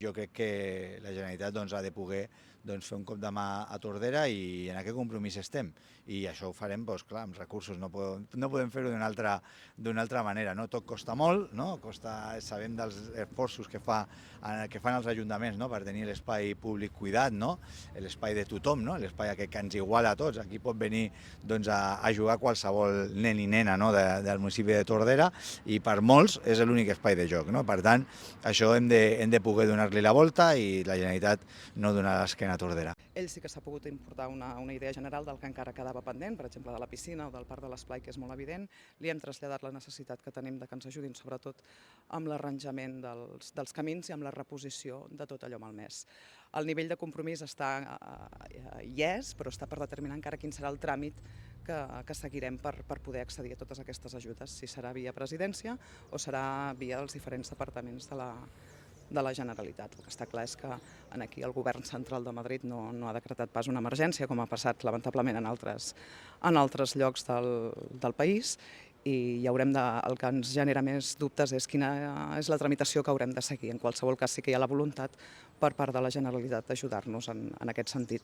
Jo crec que la Generalitat ha de poder fer un cop de mà a Tordera i en aquest compromís estem. I això ho farem, clar, amb recursos, no podem fer-ho d'una altra manera. No? Tot costa molt, no? Sabem dels esforços que fan els ajuntaments, no? Per tenir l'espai públic cuidat, no? L'espai de tothom, no? L'espai que ens iguala a tots. Aquí pot venir a jugar qualsevol nen i nena, no? Del municipi de Tordera, i per molts és l'únic espai de joc. No? Per tant, això hem de poder donar-li la volta i la Generalitat no donar l'esquena a Tordera. Ell sí que s'ha pogut importar una idea general del que encara quedava pendent, per exemple, de la piscina o del parc de l'esplai, que és molt evident. Li hem traslladat la necessitat que tenim de que ens ajudin, sobretot amb l'arranjament dels camins i amb la reposició de tot allò malmès. El nivell de compromís hi és, però està per determinar encara quin serà el tràmit que seguirem per poder accedir a totes aquestes ajudes, si serà via presidència o serà via els diferents departaments de la Generalitat. El que està clar és que aquí el govern central de Madrid no ha decretat pas una emergència, com ha passat lamentablement en altres llocs del país, i el que ens genera més dubtes és quina és la tramitació que haurem de seguir. En qualsevol cas sí que hi ha la voluntat per part de la Generalitat d'ajudar-nos en aquest sentit.